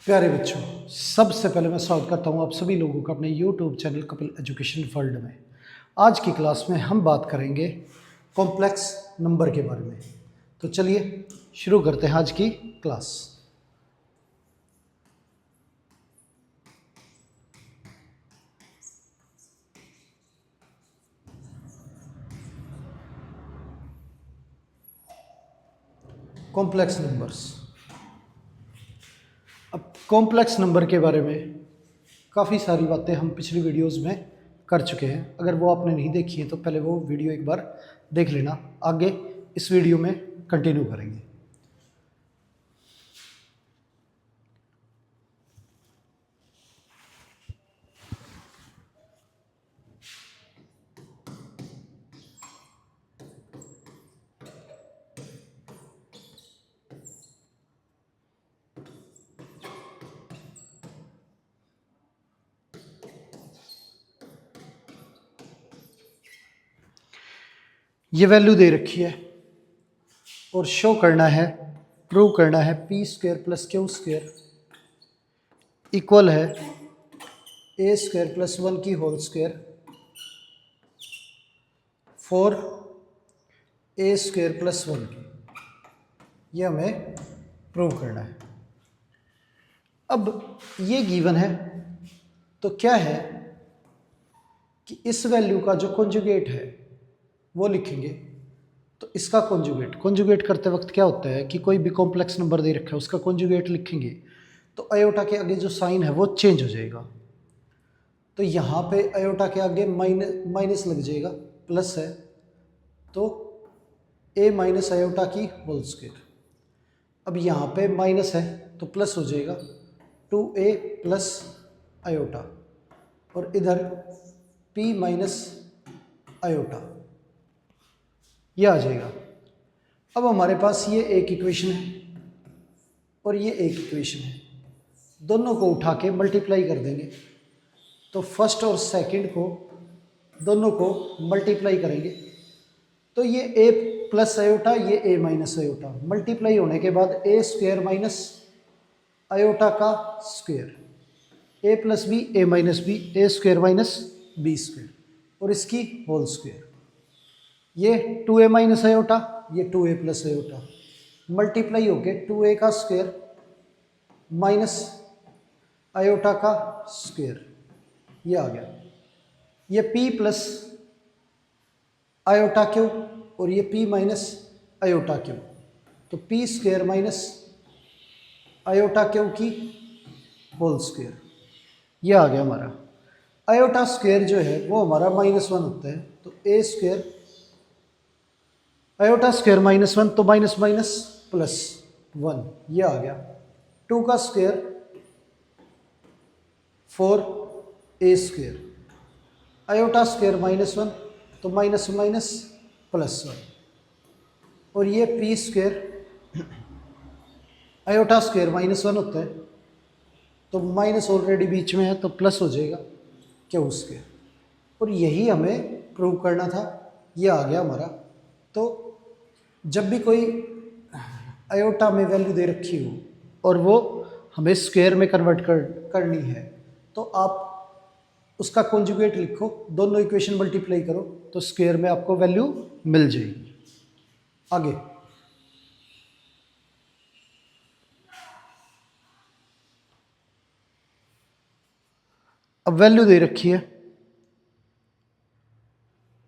प्यारे बच्चों, सबसे पहले मैं स्वागत करता हूं आप सभी लोगों का अपने YouTube channel Kapil education world में। आज की क्लास में हम बात करेंगे कॉम्प्लेक्स नंबर के बारे में। तो चलिए शुरू करते हैं आज की क्लास। Complex numbers. अब कॉम्प्लेक्स नंबर के बारे में काफ़ी सारी बातें हम पिछली वीडियोस में कर चुके हैं। अगर वो आपने नहीं देखी है तो पहले वो वीडियो एक बार देख लेना, आगे इस वीडियो में कंटिन्यू करेंगे। ये वैल्यू दे रखी है और शो करना है, प्रूव करना है P square plus Q square equal है ए स्क्वायर प्लस 1 की whole square for A square plus 1 की। ये हमें प्रूव करना है। अब ये गिवन है तो क्या है कि इस वैल्यू का जो कॉन्जुगेट है वो लिखेंगे। तो इसका कॉन्जुगेट करते वक्त क्या होता है कि कोई भी कॉम्प्लेक्स नंबर दे रखा है उसका कॉन्जुगेट लिखेंगे तो आयोटा के आगे जो साइन है वो चेंज हो जाएगा। तो यहाँ पे आयोटा के आगे माइनस लग जाएगा, प्लस है तो ए माइनस आयोटा की होल स्क्वायर। अब यहाँ पे माइनस है तो प्लस हो जाएगा 2a प्लस आयोटा और इधर p माइनस आयोटा, ये आ जाएगा। अब हमारे पास ये एक इक्वेशन है और ये एक इक्वेशन है, दोनों को उठा के मल्टीप्लाई कर देंगे। तो फर्स्ट और सेकंड को दोनों को मल्टीप्लाई करेंगे तो ये a प्लस आयोटा, ये a माइनस आयोटा, मल्टीप्लाई होने के बाद ए स्क्वायर माइनस आयोटा का square, a plus B A minus B, A square minus B square और इसकी होल स्क्वायर। ये 2a माइनस आयोटा, ये 2a प्लस आयोटा, मल्टीप्लाई होके 2a का स्क्वायर माइनस आयोटा का स्क्वायर, ये आ गया। ये p प्लस आयोटा क्यू और ये p माइनस आयोटा क्यू, तो p square minus iota Q की होल स्क्वायर, ये आ गया हमारा। आयोटा स्क्वायर जो है वो हमारा -1 होता है तो ए स्क्वायर आयोटा स्क्वायर -1 तो माइनस माइनस प्लस 1, ये आ गया। 2 का square 4a square, iota square -1 तो माइनस माइनस प्लस 1 और ये p स्क्वायर आयोटा स्क्वायर -1 होता है तो माइनस ऑलरेडी बीच में है तो प्लस हो जाएगा क्यू स्क्वायर। और यही हमें प्रूव करना था, ये आ गया हमारा। तो जब भी कोई आयोटा में वैल्यू दे रखी हो और वो हमें स्क्वायर में कन्वर्ट करनी है तो आप उसका कॉन्जुगेट लिखो, दोनों इक्वेशन मल्टीप्लाई करो तो स्क्वायर में आपको वैल्यू मिल जाएगी। आगे अब वैल्यू दे रखी है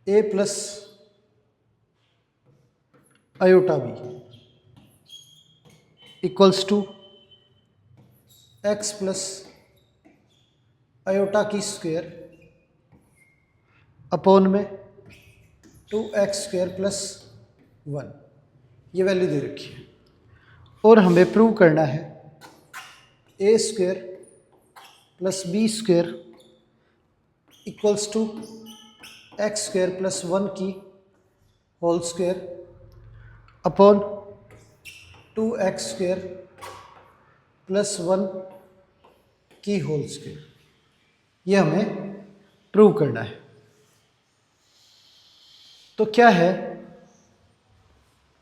a plus iota B equals to x plus iota की स्क्वायर अपॉन में 2x स्क्वायर प्लस 1, ये वैल्यू दे रखी है। और हमें प्रूव करना है A square plus B square equals to X square plus 1 की whole square upon 2x square plus 1 की होल स्क्वायर, ये हमें प्रूव करना है। तो क्या है,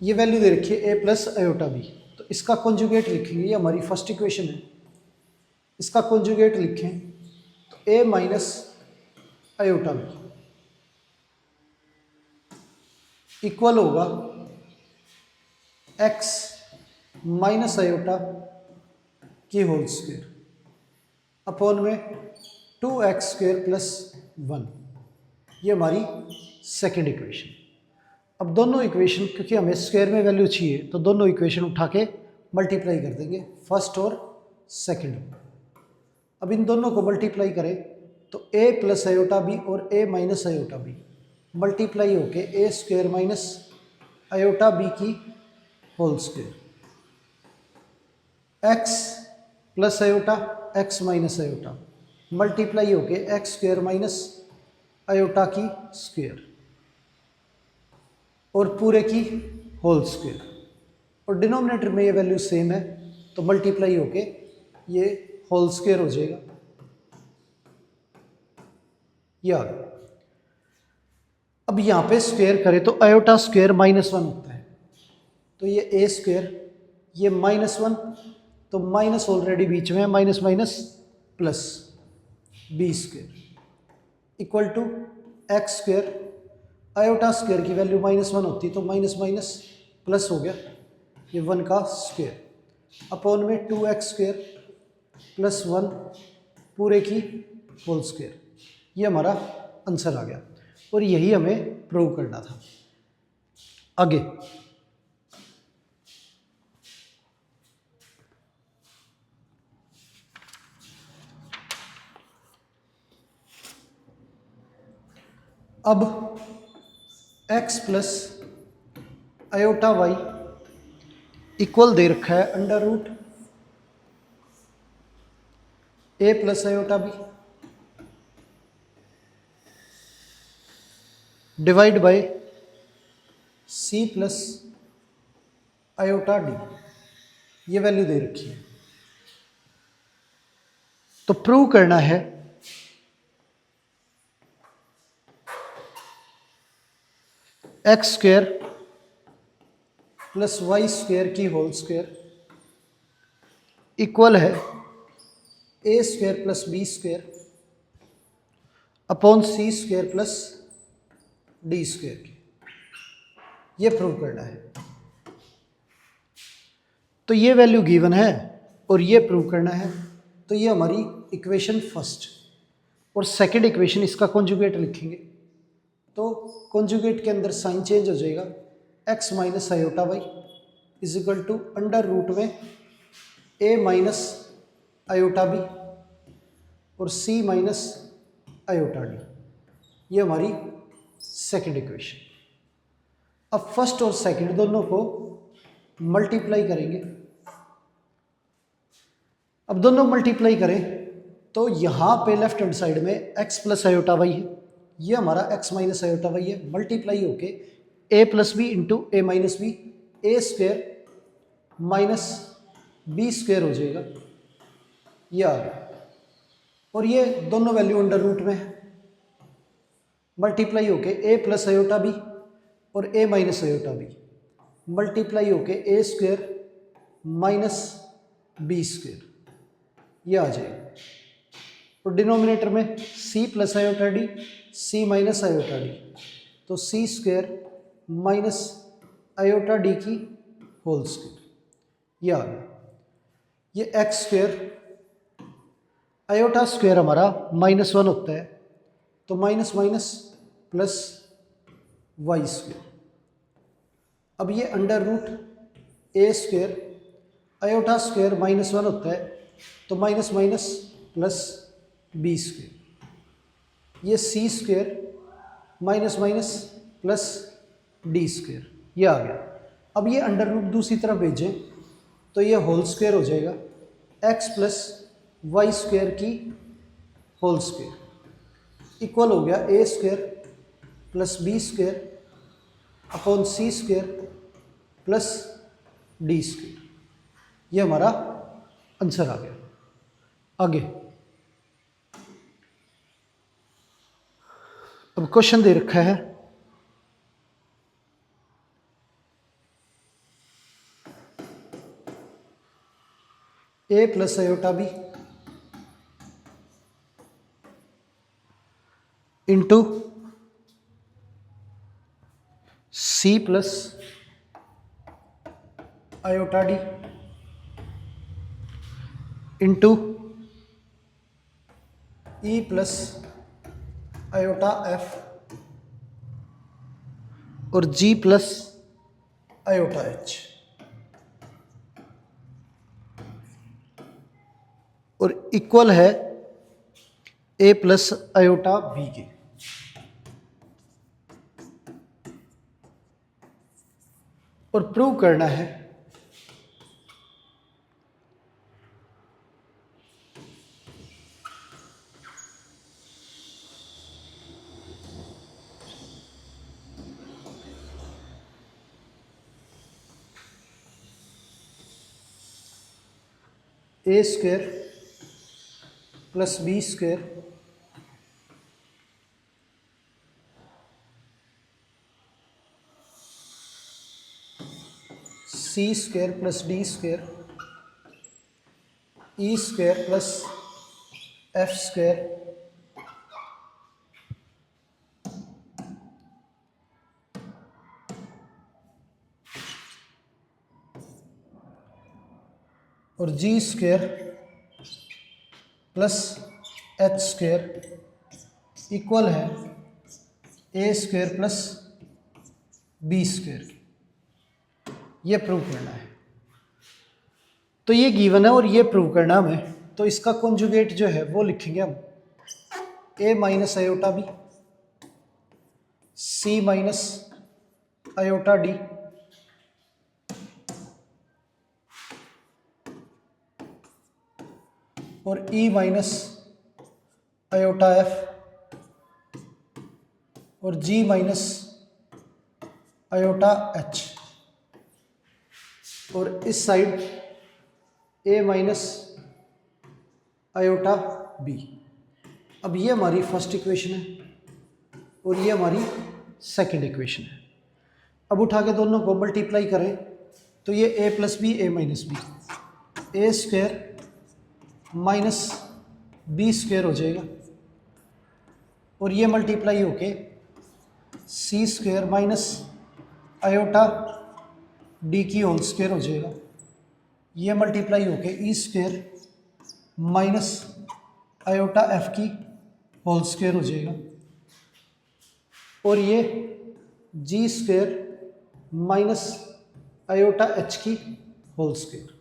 ये वैल्यू दे रखी है a प्लस आयोटा बी, तो इसका कॉन्जुगेट लिखेंगे, ये हमारी फर्स्ट इक्वेशन है। इसका कॉन्जुगेट लिखें तो ए माइनस आयोटा बी इक्वल होगा एक्स माइनस आयोटा की होल स्क्वायर अपॉन में 2x² प्लस 1। ये हमारी सेकेंड इक्वेशन। अब दोनों इक्वेशन, क्योंकि हमें स्क्वायर में वैल्यू चाहिए तो दोनों इक्वेशन उठा के मल्टीप्लाई कर देंगे, फर्स्ट और सेकेंड। अब इन दोनों को मल्टीप्लाई करें तो a प्लस आयोटा बी और a minus iota B multiply होके a² माइनस आयोटा बी की whole square, x plus iota x minus iota multiply होके x² माइनस आयोटा की स्क्वायर और पूरे की होल स्क्वायर, और डिनोमिनेटर में ये वैल्यू सेम है तो मल्टीप्लाई होके ये होल स्क्वायर हो जाएगा। यार अब यहाँ पे स्क्वायर करें तो आयोटा स्क्वायर -1 होता है, तो ये a², ये -1, तो माइनस ऑलरेडी बीच में है, minus minus plus b² equal to x²। Iota square की वैल्यू -1 होती तो माइनस माइनस प्लस हो गया, ये 1 का स्क्वायर अपॉन में 2x² प्लस 1 पूरे की होल स्क्वायर। ये हमारा आंसर आ गया और यही हमें प्रूव करना था। आगे अब x plus iota Y equal दे रखा है under root a plus iota B divide by c plus iota D, ये वैल्यू दे रखी है। तो प्रूव करना है x² प्लस y² की होल स्क्वायर इक्वल है a² plus b² upon c² plus d² की, ये प्रूव करना है। तो ये वैल्यू गिवन है और ये प्रूव करना है, तो ये हमारी इक्वेशन फर्स्ट, और सेकंड इक्वेशन इसका कॉन्जुगेट लिखेंगे तो कॉन्जुगेट के अंदर साइन चेंज हो जाएगा, x minus iota Y is equal to under root में a माइनस आयोटा बी और c माइनस आयोटा डी, ये हमारी सेकंड इक्वेशन। अब फर्स्ट और सेकंड दोनों को मल्टीप्लाई करेंगे। अब दोनों मल्टीप्लाई करें तो यहाँ पे लेफ्ट हैंड साइड में x प्लस आयोटा वाई है, ये हमारा x माइनस आयोटा वाई है, मल्टीप्लाई होके a plus B into A minus B a² minus b² हो जाएगा, ये आ गया। और ये दोनों वैल्यू अंडर रूट में है, मल्टीप्लाई होके a प्लस आयोटा बी और a minus iota B multiply होके a² माइनस b², ये आ जाएगा। और डिनोमिनेटर में c plus iota D, c minus iota D, तो c² माइनस आयोटा डी की होल स्क्वायर, ये आ गया। ये x² आयोटा स्क्वायर हमारा -1 होता है, तो माइनस माइनस प्लस y²। अब ये under root a² iota square -1 होता है, तो माइनस माइनस प्लस b²। ये c² minus minus plus d², ये आ गया। अब ये अंडर रूट दूसरी तरफ भेजें तो ये होल स्क्वायर हो जाएगा, x प्लस y² की होल स्क्वायर इक्वल हो गया a² plus b² upon c² plus d², ये हमारा आंसर आ गया। आगे अब क्वेश्चन दे रखा है a plus iota B into C plus iota D into E plus iota F और जी प्लस आयोटा एच और इक्वल है ए प्लस आयोटा बी के। और प्रूव करना है A square plus B square C square plus D square E square plus F square और G square plus H square equal है A square plus B square. ये prove करना है। तो ये गिवन है और ये प्रूव करना हमें, तो इसका कॉन्जुगेट जो है वो लिखेंगे हम A minus iota B C minus iota D और E माइनस आयोटा एफ और G माइनस आयोटा एच और इस side A minus iota B. अब ये हमारी फर्स्ट इक्वेशन है और ये हमारी सेकंड इक्वेशन है। अब उठा के दोनों को मल्टीप्लाई करें तो ये a plus B A minus B A square minus B square हो जाएगा और ये मल्टीप्लाई होके C square minus iota D की होल स्क्वायर हो जाएगा। ये मल्टीप्लाई होके E square minus iota F की होल स्क्वायर हो जाएगा और ये G square minus iota H की होल स्क्वायर।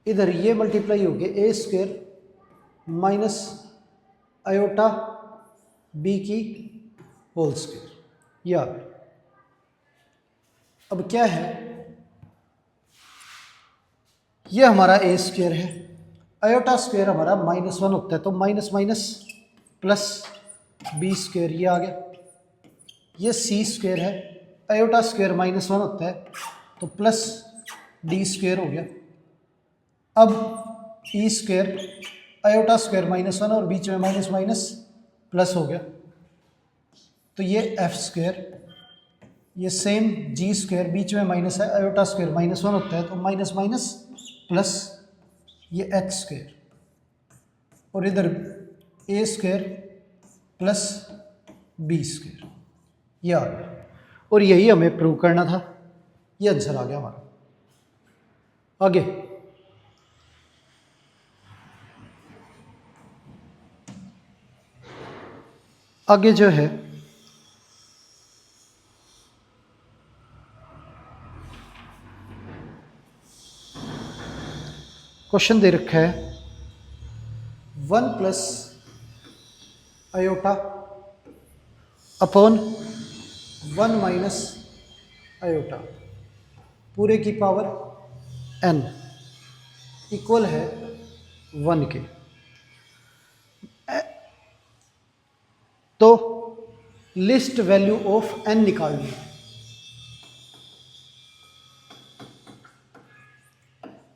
इधर ये मल्टीप्लाई हो गया A square minus iota B की होल स्क्वायर। या अब क्या है, ये हमारा ए स्क्वायर है, आयोटा स्क्वायर हमारा -1 होता है तो minus minus plus B square ये आ गया। ये सी स्क्वायर है, आयोटा स्क्वायर -1 होता है तो प्लस डी स्क्वायर हो गया। अब ई स्क्वायर आयोटा स्क्वायर -1 और बीच में माइनस माइनस प्लस हो गया तो ये एफ स्क्वायर, ये सेम जी स्क्वायर बीच में माइनस है, आयोटा स्क्वायर -1 होता है तो माइनस माइनस प्लस ये एच स्क्वायर और इधर ए स्क्वायर प्लस बी स्क्वायर ये आ गया। और यही हमें प्रूव करना था, ये आंसर आ गया हमारा। आगे आगे जो है क्वेश्चन दे रखा है 1 plus iota upon 1 minus iota पूरे की पावर n इक्वल है 1 के। तो लिस्ट वैल्यू ऑफ n निकालनी है।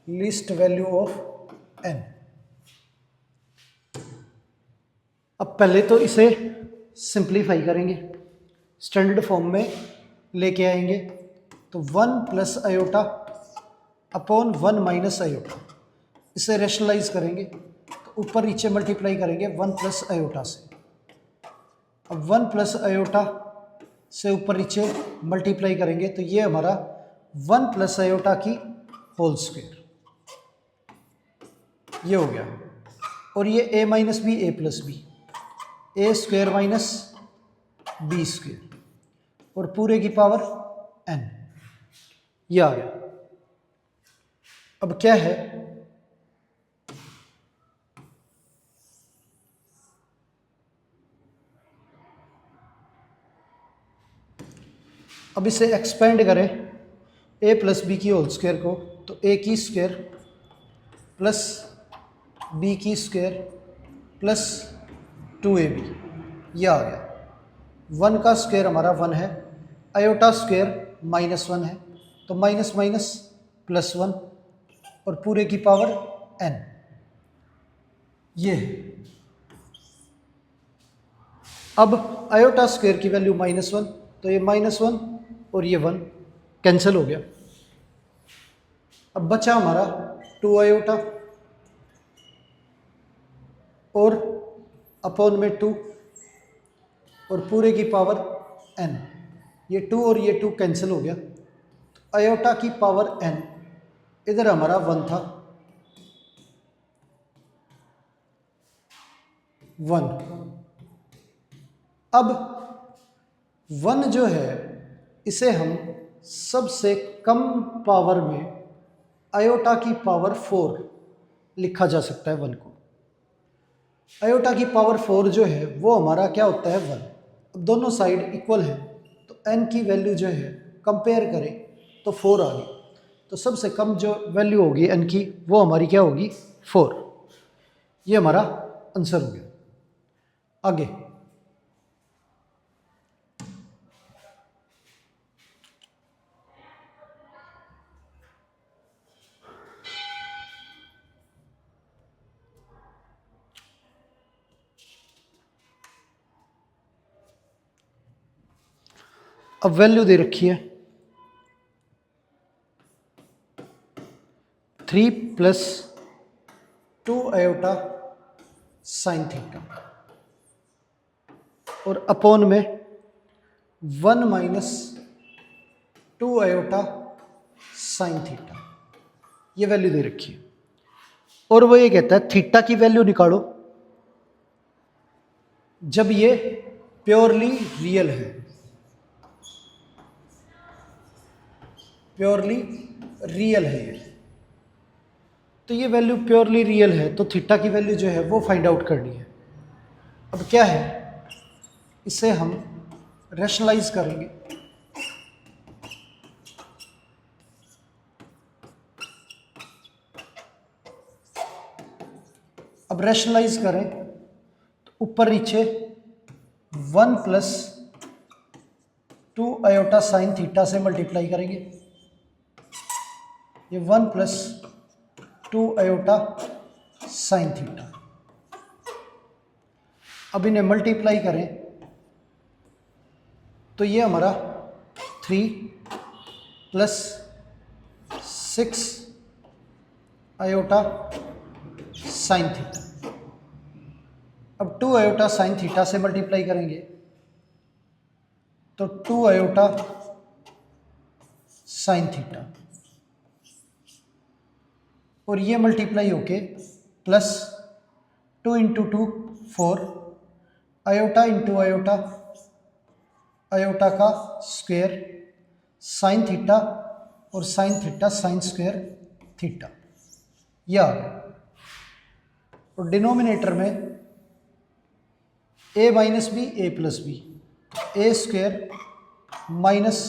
Least value of n। अब पहले तो इसे सिंप्लीफाई करेंगे, स्टैंडर्ड फॉर्म में लेके आएंगे तो 1 plus iota upon 1 minus iota, इसे रेशनलाइज करेंगे तो ऊपर नीचे मल्टीप्लाई करेंगे 1 प्लस आयोटा से अब 1 प्लस आयोटा से ऊपर नीचे मल्टीप्लाई करेंगे तो ये हमारा 1 प्लस आयोटा की होल स्क्वायर, ये हो गया। और ये a minus B A plus B, A square minus B square और पूरे की पावर n, ये आ गया। अब क्या है, अब इसे एक्सपेंड करें a प्लस बी की होल स्क्वायर को, तो a की स्क्वायर प्लस b की स्क्वायर प्लस 2ab, ये आ गया। 1 का स्क्वायर हमारा 1 है, आयोटा स्क्वायर -1 है, तो माइनस माइनस प्लस 1 और पूरे की पावर n, ये है। अब आयोटा स्क्वायर की वैल्यू -1, तो ये -1 और ये 1 कैंसिल हो गया। अब बचा हमारा 2 आयोटा और अपॉन में 2 और पूरे की पावर n, ये 2 और ये 2 कैंसिल हो गया। तो आयोटा की पावर n, इधर हमारा 1 था, 1। अब 1 जो है इसे हम सबसे कम पावर में आयोटा की पावर 4 लिखा जा सकता है 1 को। आयोटा की पावर 4 जो है वो हमारा क्या होता है 1। अब दोनों साइड इक्वल है तो n की वैल्यू जो है कंपेयर करें तो 4 आ गई, तो सबसे कम जो वैल्यू होगी n की वो हमारी क्या होगी 4, ये हमारा आंसर हो गया। आगे अब वैल्यू दे रखी है 3 प्लस 2 आयोटा साइन थीटा और अपॉन में 1 माइनस 2 आयोटा साइन थीटा, ये वैल्यू दे रखी है। और वो ये कहता है थीटा की वैल्यू निकालो जब ये प्योरली रियल है, प्योरली रियल है ये, तो ये वैल्यू प्योरली रियल है तो थीटा की वैल्यू जो है वो फाइंड आउट करनी है। अब क्या है, इसे हम रैशनलाइज करेंगे। अब रैशनलाइज करें तो ऊपर नीचे 1 प्लस 2 आयोटा साइन थीटा से मल्टीप्लाई करेंगे, ये 1 प्लस 2 आयोटा साइन थीटा। अब इन्हें मल्टीप्लाई करें तो ये हमारा 3 प्लस 6 आयोटा साइन थीटा। अब 2 आयोटा साइन थीटा से मल्टीप्लाई करेंगे तो 2 आयोटा साइन थीटा और ये मल्टीप्लाई होके plus 2 into 2 4 iota into iota, iota का स्क्वायर साइन थीटा और sine theta sine square theta, यह आ गया। और डिनोमिनेटर में a minus B A plus B, A square minus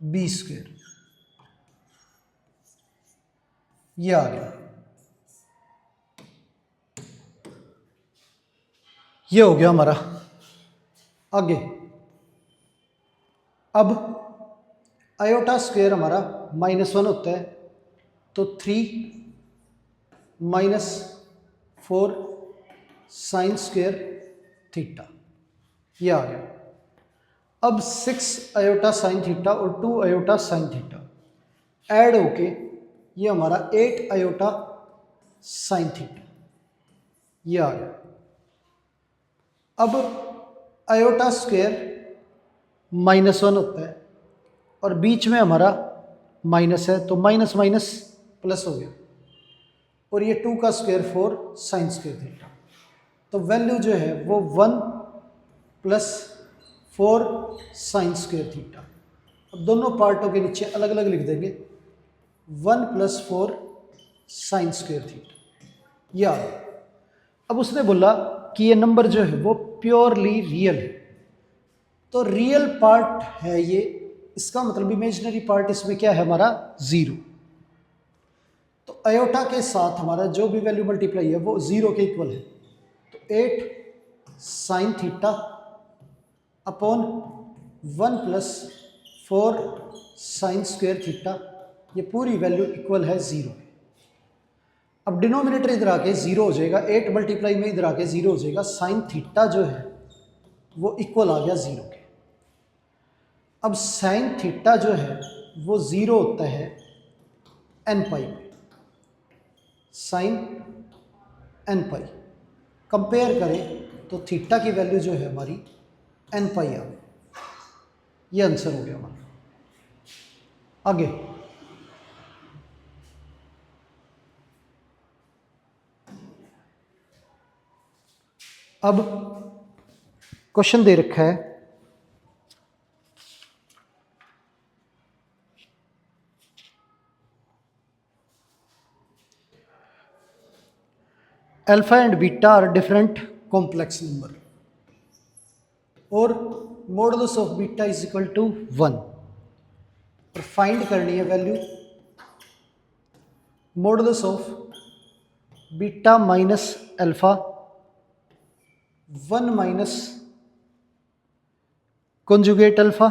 B square, यह आ गया। ये हो गया हमारा। आगे अब आयोटा स्क्वायर हमारा -1 होता है तो 3 माइनस 4 साइन स्क्वायर थीटा, ये आ गया। अब 6 आयोटा साइन थीटा और 2 आयोटा साइन थीटा ऐड होके ये हमारा 8 आयोटा साइन थीटा, ये आ गया। अब आयोटा स्क्वायर -1 होता है और बीच में हमारा माइनस है, तो माइनस माइनस प्लस हो गया, और ये 2 का स्क्वायर 4 साइन स्क्वायर थीटा। तो वैल्यू जो है वो 1 प्लस 4 साइन स्क्वायर थीटा। अब दोनों पार्टों के नीचे अलग अलग लिख देंगे, 1 प्लस 4 साइन स्क्वायर थीटा। या अब उसने बोला कि ये नंबर जो है वो प्योरली रियल है, तो रियल पार्ट है ये, इसका मतलब इमेजिनरी पार्ट इसमें क्या है हमारा 0। तो आयोटा के साथ हमारा जो भी वैल्यू मल्टीप्लाई है वो 0 के इक्वल है, तो 8 sine theta upon 1 plus 4 sign square theta, ये पूरी वैल्यू इक्वल है 0। अब डिनोमिनेटर इधर आके 0 हो जाएगा, 8 मल्टीप्लाई में इधर आके 0 हो जाएगा, साइन थीटा जो है वो इक्वल आ गया 0 के। अब साइन थीटा जो है वो 0 होता है एन पाई में, साइन एन पाई कंपेयर करें तो थीटा की वैल्यू जो है हमारी एन पाई आ गई। ये आंसर हो गया हमारा। आगे अब क्वेश्चन दे रखा है alpha and beta are different complex number और modulus of beta is equal to 1, और फाइंड करनी है value modulus of beta minus alpha 1 minus conjugate alpha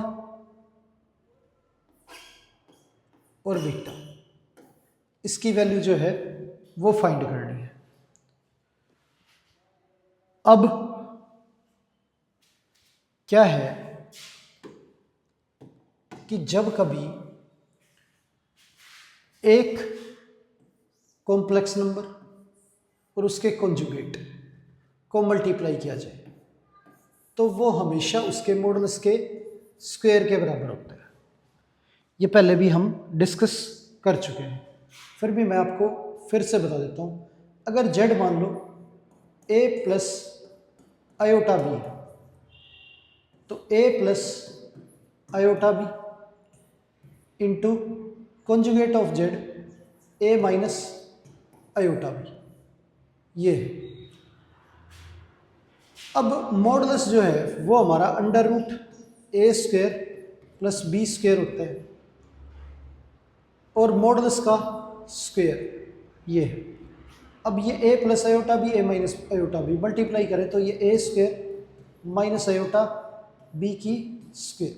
और बीटा, इसकी वैल्यू जो है वो फाइंड करनी है। अब क्या है कि जब कभी एक कॉम्प्लेक्स नंबर और उसके कॉन्जुगेट को मल्टीप्लाई किया जाए तो वो हमेशा उसके मॉडुलस के स्क्वायर के बराबर होता है। ये पहले भी हम डिस्कस कर चुके हैं, फिर भी मैं आपको फिर से बता देता हूँ। अगर z मान लो a प्लस आयोटा बी है, तो a plus iota B into conjugate of z a minus iota B, ये है। अब मॉडुलस जो है वो हमारा under root A square plus B square होता है, और मॉडुलस का स्क्वायर ये है। अब ये a plus iota B a minus iota B multiply करें तो ये a square minus iota B की स्क्वायर,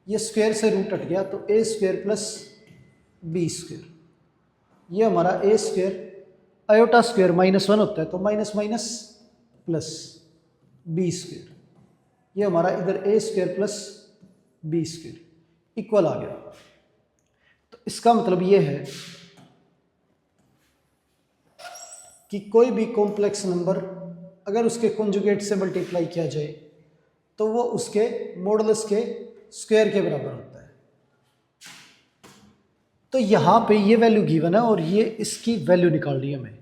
ये स्क्वायर से रूट हट गया तो a square plus B square, ये हमारा a स्क्वायर आयोटा स्क्वायर -1 होता है तो minus minus plus B square, ये हमारा इधर a square plus B square equal आ गया। तो इसका मतलब ये है कि कोई भी कॉम्प्लेक्स नंबर अगर उसके कॉन्जुगेट से मल्टीप्लाई किया जाए तो वो उसके मॉडुलस के स्क्वायर के बराबर होता है। तो यहाँ पे ये वैल्यू गिवन है और ये इसकी वैल्यू निकालनी है हमें,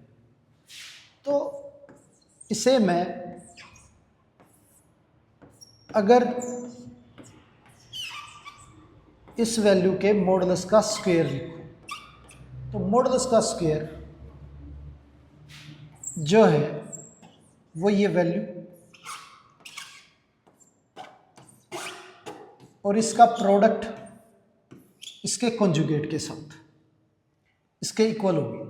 तो इसे मैं अगर इस वैल्यू के मॉडुलस का स्क्वायर लिखूं तो मॉडुलस का स्क्वायर जो है वो ये वैल्यू और इसका प्रोडक्ट इसके कॉन्जुगेट के साथ इसके इक्वल होगी।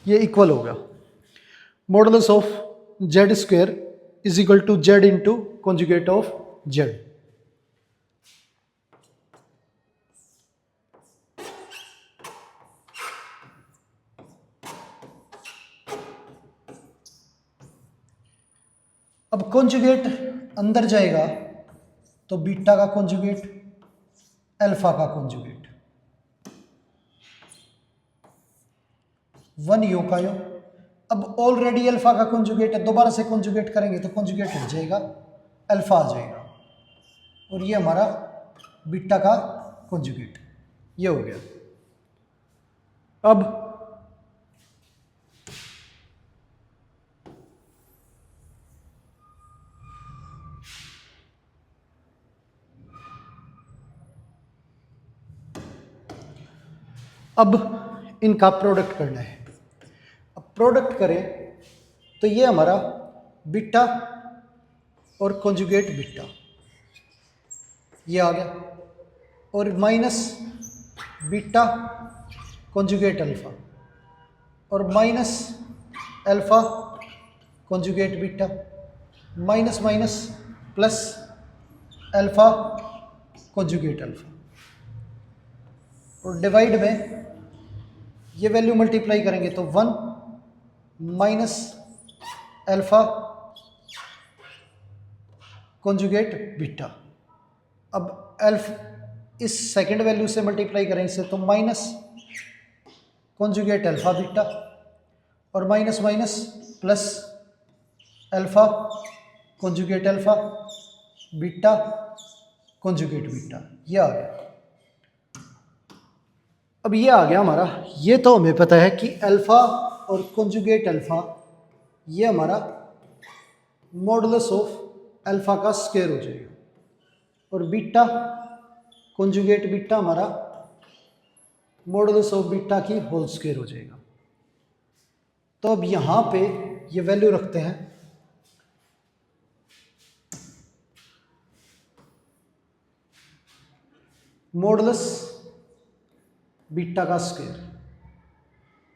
ये इक्वल होगा modulus of Z square is equal to Z into conjugate of Z. अब कॉन्जुगेट अंदर जाएगा तो बीटा का कॉन्जुगेट अल्फा का कॉन्जुगेट, 1 यो का यो। अब ऑलरेडी अल्फा का कॉन्जुगेट है, दोबारा से कॉन्जुगेट करेंगे तो कॉन्जुगेट हो जाएगा, अल्फा आ जाएगा, और ये हमारा बीटा का कॉन्जुगेट, ये हो गया। अब इनका प्रोडक्ट करना है। अब प्रोडक्ट करें तो ये हमारा बीटा और कॉन्जुगेट बीटा ये आ गया, और माइनस बीटा कॉन्जुगेट अल्फा, और minus alpha conjugate beta, minus minus plus alpha conjugate alpha, और डिवाइड में ये वैल्यू मल्टीप्लाई करेंगे तो 1 माइनस अल्फा कॉन्जुगेट बीटा। अब इस सेकंड वैल्यू से मल्टीप्लाई करें इसे तो माइनस कॉन्जुगेट अल्फा बीटा, और minus minus plus alpha conjugate alpha beta conjugate beta, ये आ गया। अब ये आ गया हमारा, ये तो हमें पता है कि अल्फा और कॉन्जुगेट अल्फा ये हमारा मॉडुलस ऑफ अल्फा का स्क्वायर हो जाएगा, और बीटा कॉन्जुगेट बीटा हमारा मॉडुलस ऑफ बीटा की होल स्क्वायर हो जाएगा। तो अब यहाँ पे ये वैल्यू रखते हैं, मॉडुलस बीटा का square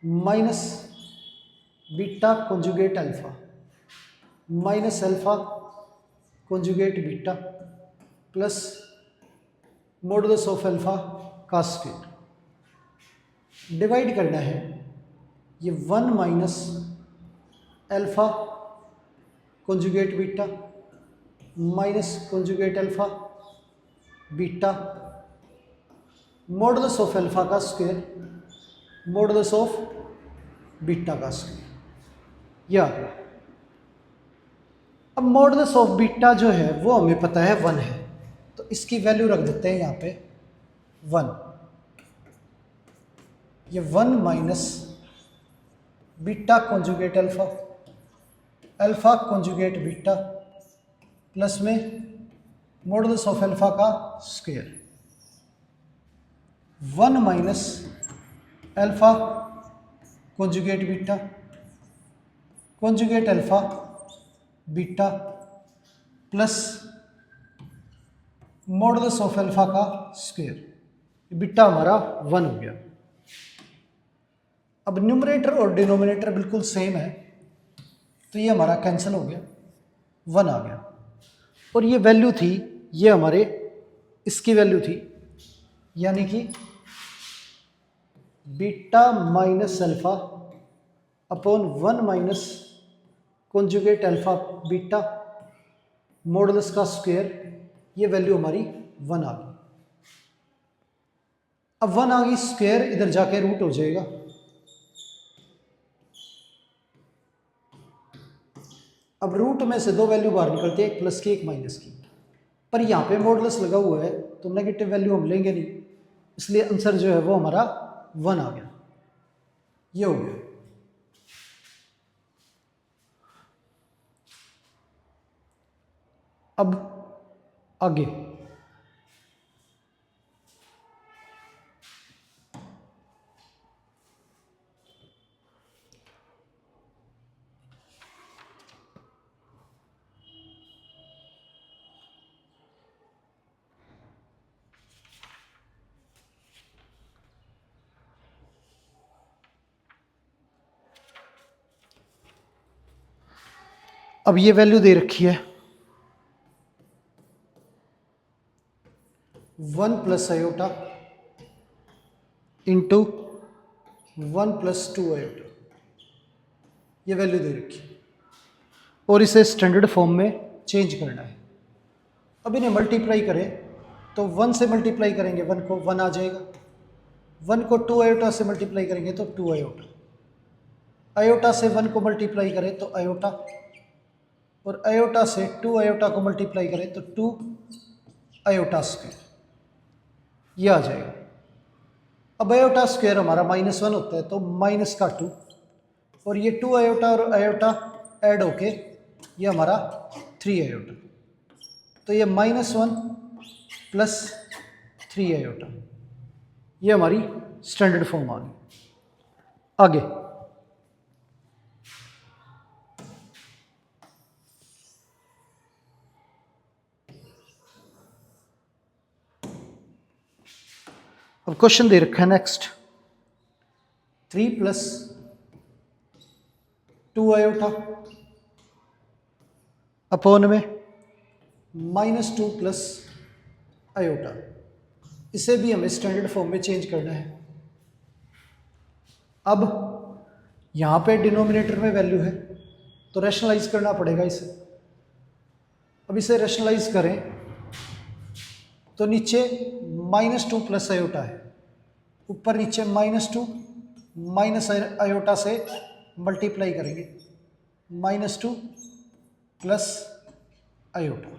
minus beta conjugate alpha minus alpha conjugate beta plus modulus of alpha का स्क्वायर, डिवाइड करना है ये 1 minus alpha conjugate beta minus conjugate alpha beta modulus of alpha का स्क्वायर मॉडुलस ऑफ बीटा का square, यह आ गया। अब मॉडुलस ऑफ बीटा जो है वो हमें पता है 1 है, तो इसकी वैल्यू रख देते हैं यहाँ पे 1। ये 1 minus beta conjugate alpha alpha conjugate beta plus में मॉडुलस ऑफ अल्फा का square 1 minus alpha conjugate beta conjugate alpha beta plus modulus of alpha का स्क्वायर, बीटा हमारा 1 हो गया। अब न्यूमरेटर और डिनोमिनेटर बिल्कुल सेम है, तो ये हमारा कैंसिल हो गया, 1 आ गया। और ये वैल्यू थी, ये हमारे इसकी वैल्यू थी, यानी कि beta minus alpha upon 1 minus conjugate alpha beta modulus का स्क्वायर, ये वैल्यू हमारी 1 आ गई। अब 1 आ गई, स्क्वायर इधर जाके रूट हो जाएगा, अब रूट में से 2 वैल्यू बाहर निकलती है, एक प्लस की एक माइनस की, पर यहाँ पे मॉडुलस लगा हुआ है तो नेगेटिव वैल्यू हम लेंगे नहीं, इसलिए आंसर जो है वो हमारा 1 आ गया, ये हो गया। अब आगे अब ये वैल्यू दे रखी है 1 plus iota into 1 plus 2 iota, ये वैल्यू दे रखी है, और इसे स्टैंडर्ड फॉर्म में चेंज करना है। अब इन्हें मल्टीप्लाई करें तो 1 से मल्टीप्लाई करेंगे 1 को 1 आ जाएगा, 1 को 2 आयोटा से मल्टीप्लाई करेंगे तो 2 आयोटा, आयोटा से 1 को मल्टीप्लाई करें तो आयोटा, और आयोटा से 2 आयोटा को मल्टीप्लाई करें तो 2 आयोटा स्क्वायर, ये आ जाएगा। अब आयोटा स्क्वायर हमारा -1 होता है तो माइनस का 2, और ये 2 आयोटा और आयोटा ऐड होके ये हमारा 3 आयोटा, तो ये -1 प्लस 3 आयोटा, ये हमारी स्टैंडर्ड फॉर्म आ गई। आगे अब क्वेश्चन दे रखा है नेक्स्ट, 3 प्लस 2 आयोटा अपॉन में -2 प्लस आयोटा, इसे भी हमें स्टैंडर्ड फॉर्म में चेंज करना है। अब यहाँ पे डिनोमिनेटर में वैल्यू है तो रैशनलाइज करना पड़ेगा इसे। अब इसे रैशनलाइज करें तो नीचे -2 प्लस आयोटा है, ऊपर नीचे -2 माइनस आयोटा से मल्टीप्लाई करेंगे, -2 प्लस आयोटा।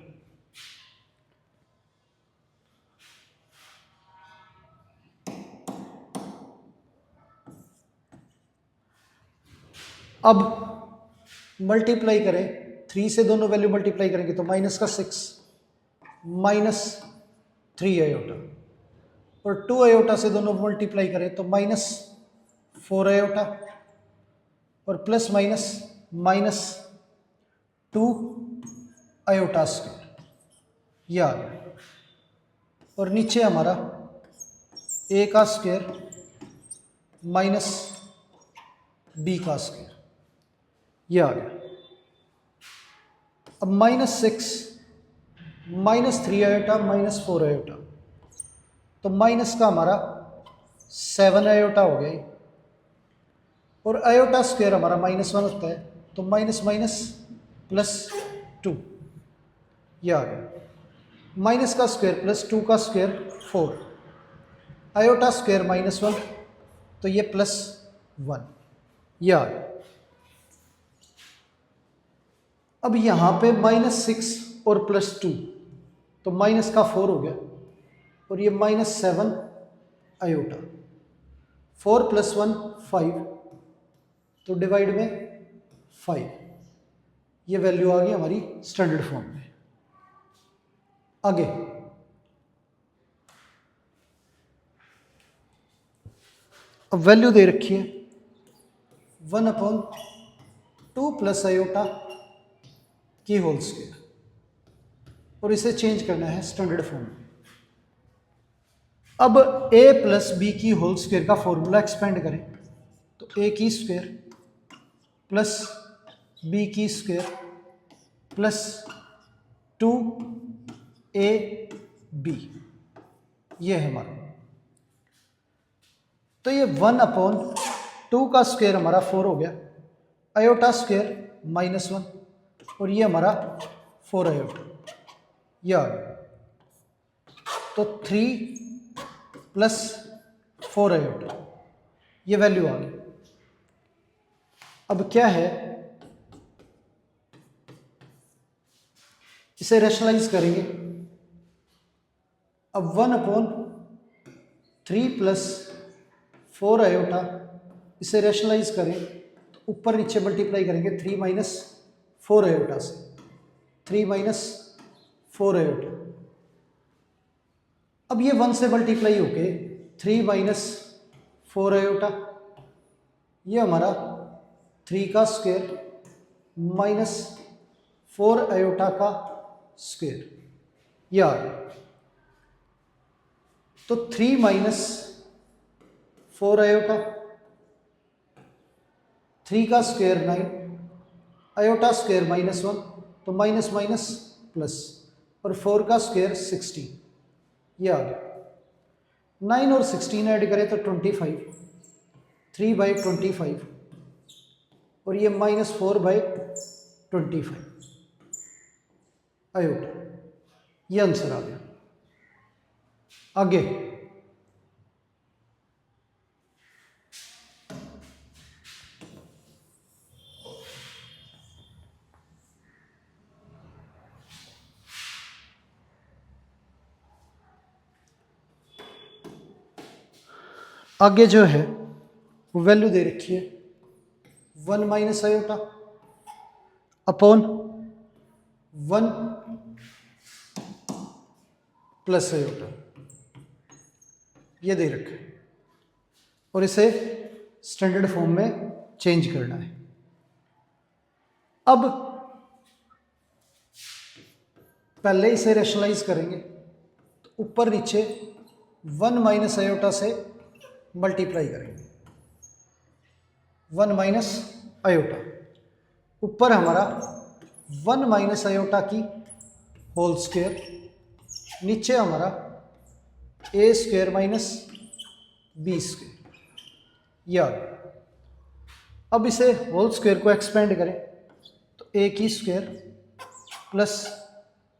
अब मल्टीप्लाई करें, 3 से दोनों वैल्यू मल्टीप्लाई करेंगे तो -6 माइनस 3 आयोटा, और 2 आयोटा से दोनों मल्टीप्लाई करें तो -4 आयोटा, और प्लस माइनस -2 आयोटा स्क्वायर, यह आ गया। और नीचे हमारा a का स्क्वायर माइनस b का स्क्वायर, यह आ गया। अब -6 -3 आयोटा -4 आयोटा, तो माइनस का हमारा 7 आयोटा हो गया, और आयोटा स्क्वायर हमारा -1 होता है तो माइनस माइनस प्लस 2, यह आ गया। माइनस का स्क्वायर प्लस 2 का स्क्वायर 4, आयोटा स्क्वायर -1 तो ये +1, यह आ गया। अब यहाँ पे -6 और +2 तो माइनस का 4 हो गया, और ये -7 आयोटा, 4 + 1 5, तो डिवाइड में 5, ये वैल्यू आ गई हमारी स्टैंडर्ड फॉर्म में। आगे अब वैल्यू दे रखी है 1/2 प्लस आयोटा की होल स्क्वायर, और इसे चेंज करना है स्टैंडर्ड फॉर्म में। अब a प्लस बी की होल स्क्वायर का फॉर्मूला एक्सपेंड करें तो a की स्क्वायर प्लस b की स्क्वायर प्लस 2ab, ये है हमारा। तो ये 1/2 का स्क्वायर हमारा 4 हो गया, आयोटा स्क्वायर -1, और ये हमारा 4 आयोटा, यह आ गया। तो 3 + 4 आयोटा, ये वैल्यू आ गई। अब क्या है, इसे रैशनलाइज करेंगे। अब 1/3 + 4 आयोटा, इसे रैशनलाइज करें तो ऊपर नीचे मल्टीप्लाई करेंगे 3 - 4 आयोटा से, 3 - 4 आयोटा। अब ये 1 से मल्टीप्लाई होके 3 - 4 आयोटा, ये हमारा 3 का स्क्वायर -4 आयोटा का स्क्वायर, यह आ गया। तो 3 - 4 आयोटा, 3 का स्क्वायर 9, आयोटा स्क्वायर -1 तो माइनस माइनस प्लस, और 4 का स्क्वायर 16, यह आ गया। 9 और 16 ऐड करें तो 25, 3/25, और ये -4/25 आयोटा, ये आंसर आ गया। आगे आगे जो है वो वैल्यू दे रखी है 1 minus iota upon 1 plus iota, ये दे रखा है और इसे स्टैंडर्ड फॉर्म में चेंज करना है। अब पहले इसे रेशनलाइज करेंगे तो ऊपर नीचे 1 माइनस आयोटा से मल्टीप्लाई करेंगे, 1 माइनस आयोटा, ऊपर हमारा 1 माइनस आयोटा की होल स्क्वायर, नीचे हमारा A square minus B square, याद। अब इसे होल स्क्वायर को एक्सपेंड करें तो ए की स्क्वायर प्लस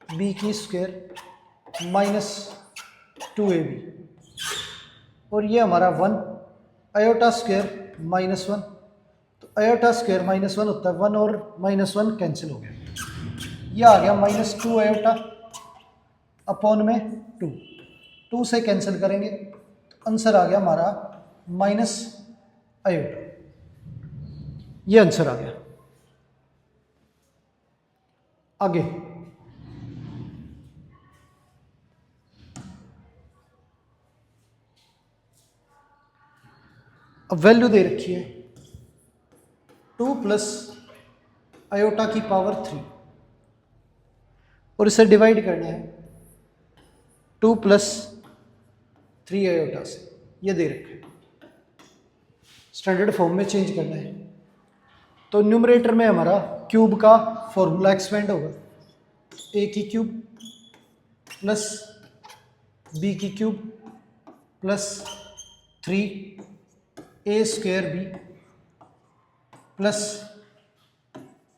बी की स्क्वायर माइनस 2ab, और ये हमारा 1 आयोटा स्क्वायर माइनस 1, तो आयोटा स्क्वायर माइनस 1 होता है 1 और -1 कैंसिल हो गया, ये आ गया -2 आयोटा अपॉन में 2 से कैंसिल करेंगे तो आंसर आ गया हमारा माइनस आयोटा, ये आंसर आ गया। आगे अब वैल्यू दे रखी है 2 प्लस आयोटा की पावर 3 और इसे डिवाइड करना है 2 प्लस 3 आयोटा से, ये दे रखा है, स्टैंडर्ड फॉर्म में चेंज करना है। तो न्यूमरेटर में हमारा क्यूब का फॉर्मूला एक्सपेंड होगा, ए की क्यूब प्लस बी की cube plus 3 A square B plus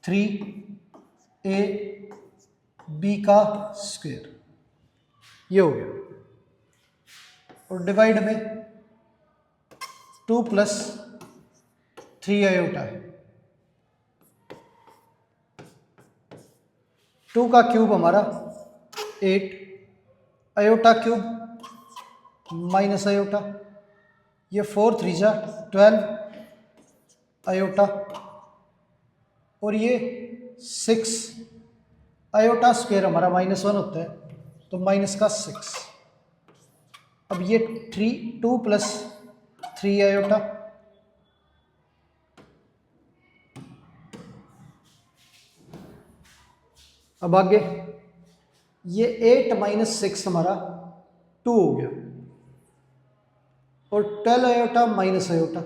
3 A B का स्क्वायर, ये हो गया, और डिवाइड में 2 प्लस 3 आयोटा है, 2 का क्यूब हमारा 8, आयोटा क्यूब माइनस आयोटा, ये 4 3 जा 12 आयोटा, और ये 6 आयोटा स्क्वायर हमारा -1 होता है तो माइनस का 6, अब ये 2 प्लस 3 आयोटा, अब आगे ये 8 माइनस 6 हमारा 2 हो गया, और 12 आयोटा माइनस आयोटा,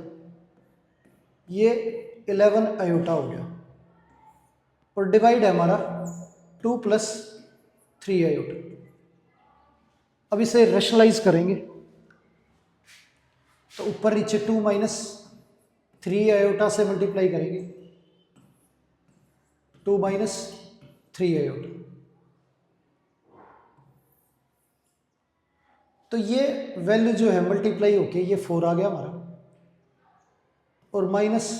ये 11 आयोटा हो गया, और डिवाइड है हमारा 2 प्लस 3 आयोटा। अब इसे रेशनलाइज करेंगे तो ऊपर नीचे 2 माइनस 3 आयोटा से मल्टीप्लाई करेंगे, 2 माइनस 3 आयोटा, तो ये वैल्यू जो है मल्टीप्लाई होके ये 4 आ गया हमारा, और माइनस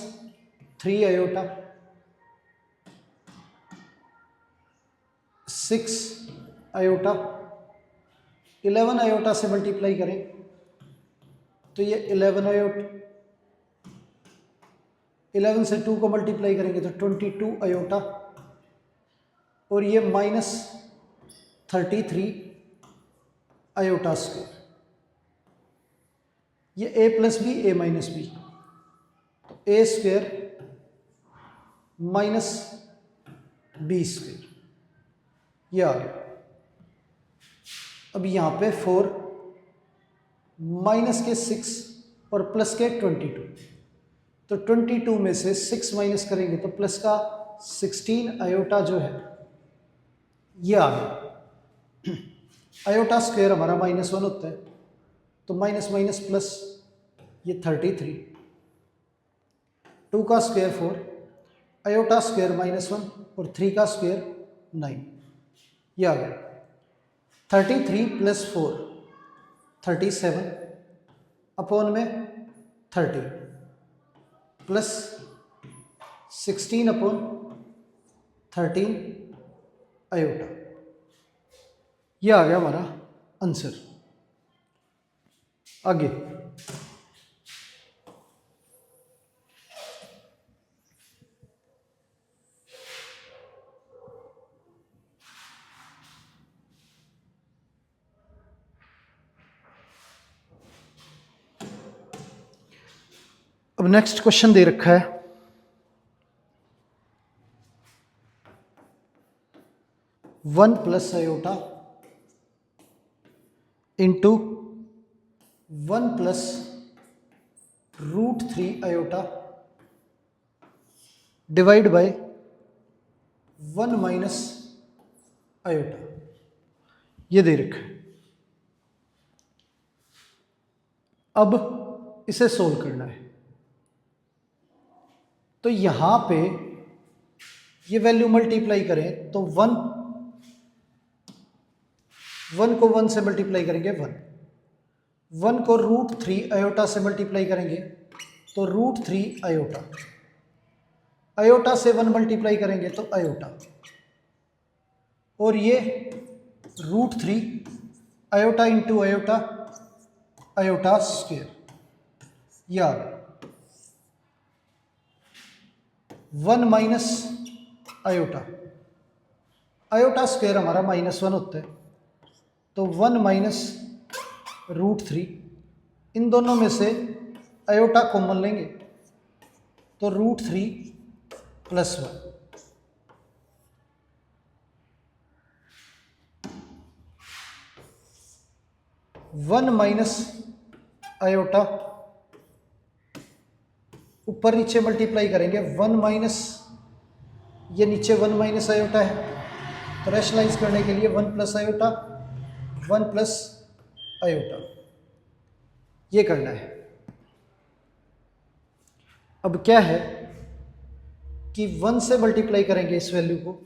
3 आयोटा 6 आयोटा, 11 आयोटा से मल्टीप्लाई करें तो ये 11 आयोटा, 11 से 2 को मल्टीप्लाई करेंगे तो 22 आयोटा, और ये माइनस 33 आयोटा स्क्वायर, ये ए plus B A minus B, तो ए स्क्वायर माइनस बी स्क्वायर, ये आ गया। अब यहाँ पे 4 माइनस के 6 और प्लस के 22, तो 22 में से 6 माइनस करेंगे तो प्लस का 16 आयोटा जो है ये आ गया। आयोटा स्क्वायर हमारा -1 होता है तो माइनस माइनस प्लस, ये 33, 2 का स्क्वायर 4, आयोटा स्क्वायर -1 और 3 का स्क्वायर 9, ये आ गया। 33 प्लस 4 37 अपॉन में 30 प्लस 16 अपॉन 13 आयोटा, ये आ गया हमारा आंसर। आगे अब नेक्स्ट क्वेश्चन दे रखा है 1 plus iota into 1 plus √3 iota divide by 1 minus iota, ये दे रखा है। अब इसे सोल्व करना है, तो यहां पे ये वैल्यू मल्टीप्लाई करें तो 1 को 1 से मल्टीप्लाई करेंगे 1 को √3 आयोटा से मल्टीप्लाई करेंगे तो √3 आयोटा, आयोटा से 1 मल्टीप्लाई करेंगे तो आयोटा, और ये √3 iota into iota, iota square, याद 1 माइनस आयोटा, आयोटा स्क्वायर हमारा -1 होता है, तो 1 माइनस √3, इन दोनों में से आयोटा कॉमन लेंगे तो √3 प्लस 1 माइनस आयोटा, ऊपर नीचे मल्टीप्लाई करेंगे 1 माइनस, ये नीचे 1 माइनस आयोटा है, तो रैशनलाइज करने के लिए 1 प्लस आयोटा, 1 प्लस आयोटा, ये करना है। अब क्या है कि 1 से मल्टीप्लाई करेंगे इस वैल्यू को,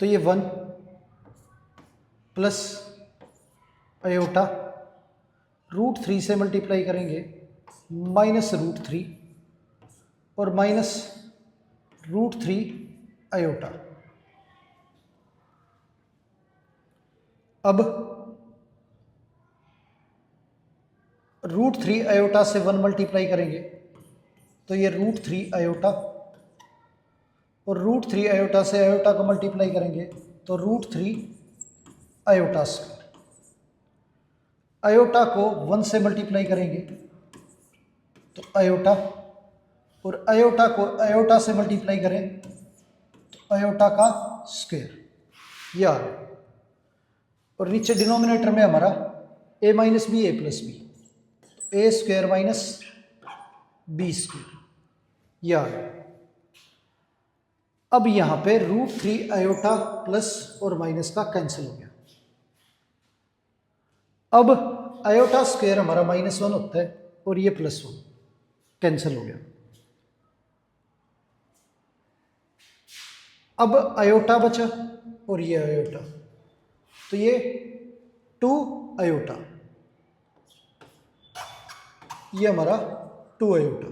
तो ये 1 प्लस आयोटा √3 से मल्टीप्लाई करेंगे माइनस √3 और माइनस √3 आयोटा। अब √3 आयोटा से 1 मल्टीप्लाई करेंगे तो ये √3 आयोटा, और √3 आयोटा से आयोटा को मल्टीप्लाई करेंगे तो √3 आयोटा स्क्वायर, आयोटा को 1 से मल्टीप्लाई करेंगे तो आयोटा, और आयोटा को आयोटा से मल्टीप्लाई करें तो आयोटा का स्क्वायर, यार, और नीचे डिनोमिनेटर में हमारा a minus B, a plus B, तो a square minus B square, यार। अब यहां पे √3 आयोटा प्लस और माइनस का कैंसिल हो गया। अब आयोटा स्क्वायर हमारा -1 होता है और ये +1 कैंसिल हो गया। अब आयोटा बचा और ये आयोटा, तो ये 2 आयोटा, ये हमारा 2 आयोटा,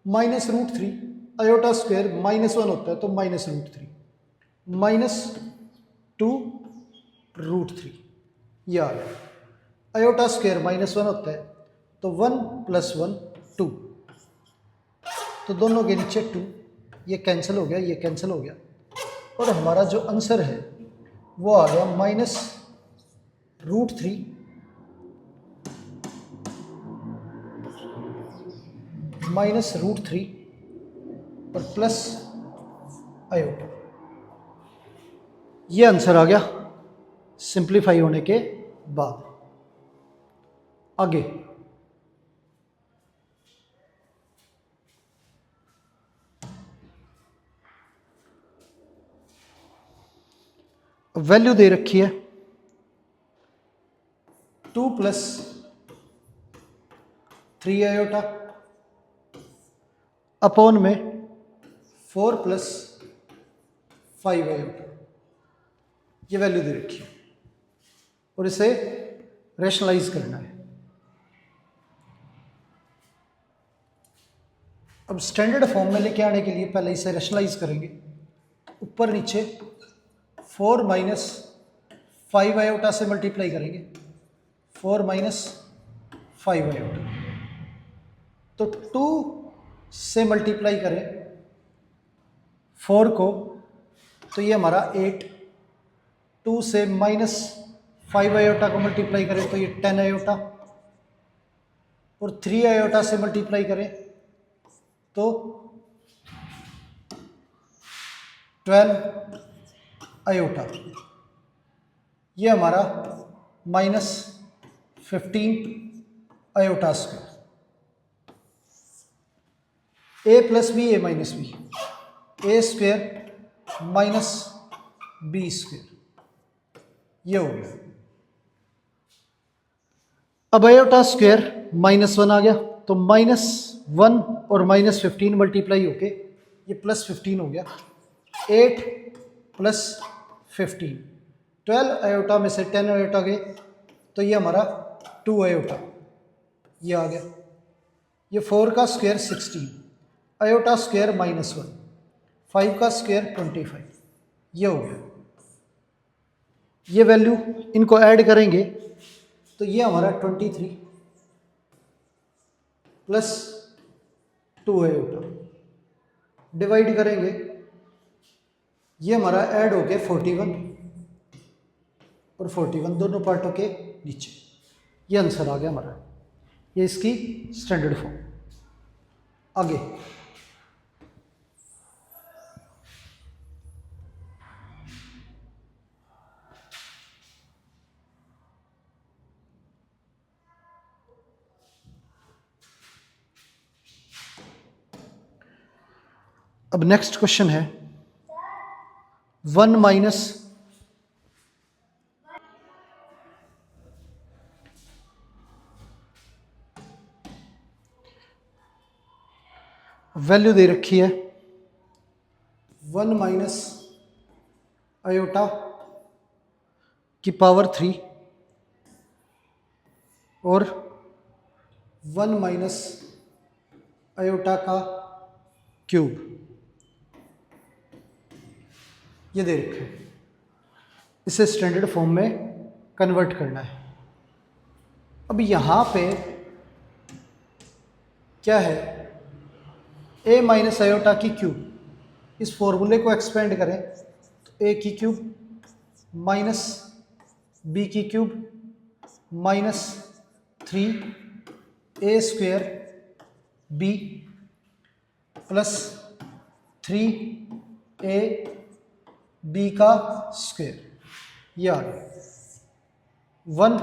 माइनस √3 आयोटा स्क्वायर -1 होता है तो माइनस √3 माइनस 2 √3, यार आयोटा स्क्वायर -1 होता है तो 1 + 1 2, तो दोनों के नीचे 2, ये कैंसिल हो गया, ये कैंसिल हो गया, और हमारा जो आंसर है वो आ गया -√3 -√3 और प्लस आयोटा, ये आंसर आ गया सिंप्लीफाई होने के बाद। आगे वैल्यू दे रखी है 2 + 3 आयोटा अपॉन में 4 + 5 आयोटा, ये वैल्यू दे रखी है और इसे रैशनलाइज करना है। अब स्टैंडर्ड फॉर्म में लेके आने के लिए पहले इसे रैशनलाइज करेंगे, ऊपर नीचे 4 - 5 आयोटा से मल्टीप्लाई करेंगे, 4 - 5 आयोटा, तो 2 से मल्टीप्लाई करें 4 को तो ये हमारा 8, 2 से -5 आयोटा को मल्टीप्लाई करें तो ये 10 आयोटा, और 3 आयोटा से मल्टीप्लाई करें तो 12 आयोटा, ये हमारा -15 iota square. A plus B A minus B, A square minus B square, ये हो गया। अब आयोटा स्क्वायर -1 आ गया तो -1 और -15 मल्टीप्लाई होके ये +15 हो गया। 8 + 15, 12 आयोटा में से 10 आयोटा गए तो ये हमारा 2 आयोटा, ये आ गया। ये 4 का स्क्वायर 16, आयोटा स्क्वायर -1, 5 का स्क्वायर 25, ये हो गया। ये वैल्यू इनको ऐड करेंगे तो ये हमारा 23 + 2 आयोटा, डिवाइड करेंगे ये हमारा ऐड हो गया 41 और 41 दोनों पार्टों के नीचे, ये आंसर आ गया हमारा। ये इसकी स्टैंडर्ड फॉर्म। आगे अब नेक्स्ट क्वेश्चन है 1 माइनस वैल्यू दे रखी है 1 माइनस आयोटा की पावर 3 और 1 माइनस आयोटा का क्यूब, ये दे रखे हैं। इसे स्टैंडर्ड फॉर्म में कन्वर्ट करना है। अब यहाँ पे क्या है, a माइनस आयोटा की क्यूब, इस फॉर्मूले को एक्सपेंड करें तो a की क्यूब माइनस b की cube -3 a square b plus 3a b का स्क्वायर, ये आ गया। 1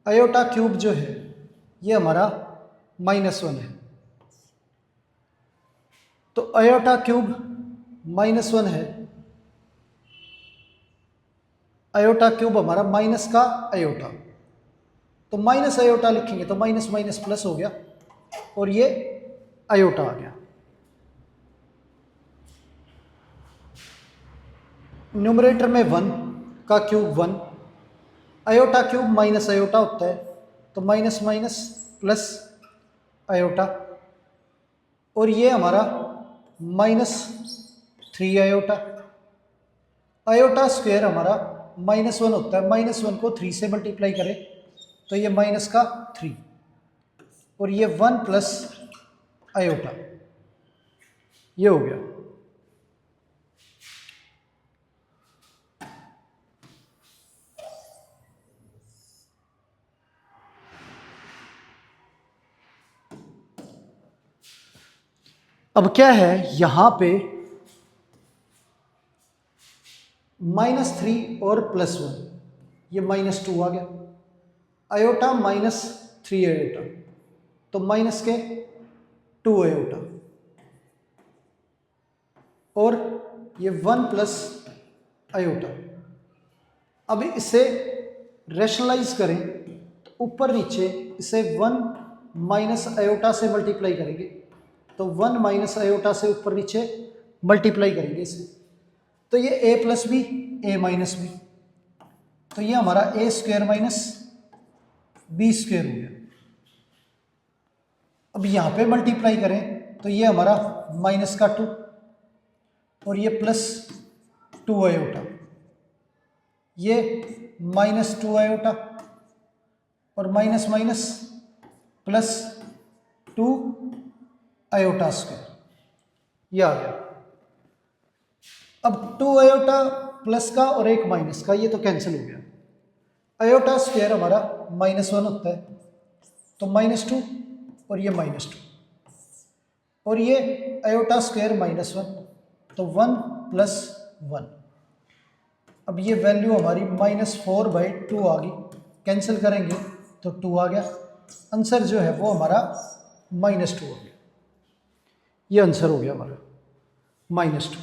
आयोटा क्यूब जो है ये हमारा -1 है, तो आयोटा क्यूब -1 है, आयोटा क्यूब हमारा माइनस का आयोटा, तो माइनस आयोटा लिखेंगे तो माइनस माइनस प्लस हो गया और ये आयोटा आ गया। न्यूमरेटर में 1 का cube 1, iota cube minus iota होता है तो माइनस माइनस प्लस आयोटा, और ये हमारा -3 आयोटा। आयोटा स्क्वायर हमारा -1 होता है, -1 को 3 से मल्टीप्लाई करें तो ये माइनस का 3 और ये 1 प्लस आयोटा, ये हो गया। अब क्या है, यहां पे -3 और +1, ये -2 आ गया। आयोटा -3 आयोटा तो माइनस के 2 आयोटा, और ये 1 प्लस आयोटा। अब इसे रैशनलाइज करें तो ऊपर नीचे इसे 1 माइनस आयोटा से मल्टीप्लाई करेंगे तो 1 माइनस आयोटा से ऊपर नीचे मल्टीप्लाई करेंगे इसे, तो ये a plus B A minus B, तो ये हमारा a square minus B square हो गया। अब यहाँ पे मल्टीप्लाई करें तो ये हमारा माइनस का 2 और ये +2 आयोटा, ये -2 आयोटा और माइनस माइनस +2 आयोटा स्क्वायर, ये आ गया। अब 2 आयोटा प्लस का और एक माइनस का, ये तो कैंसिल हो गया। आयोटा स्क्वायर हमारा -1 होता है, तो -2 और ये -2, और ये आयोटा स्क्वायर -1, तो 1 + 1। अब ये वैल्यू हमारी -4/2 आ गई, कैंसिल करेंगे तो 2 आ गया। आंसर जो है वो हमारा -2 हो गया, ये आंसर हो गया हमारा -2।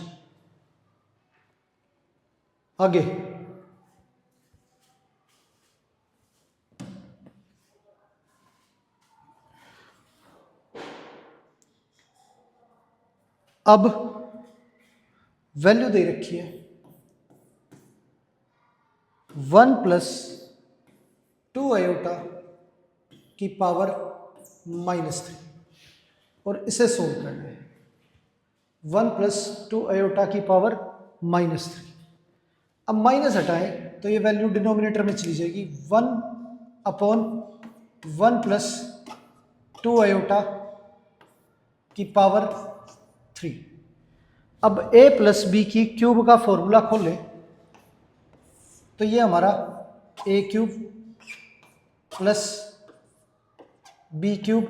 आगे अब वैल्यू दे रखी है 1 + 2 आयोटा की पावर -3, और इसे सोल्व करना है। 1 + 2 आयोटा की पावर -3। अब माइनस हटाएं तो ये वैल्यू डिनोमिनेटर में चली जाएगी, 1/1 + 2 आयोटा की पावर 3। अब a + b की क्यूब का फॉर्मूला खोलें तो ये हमारा a³ + b³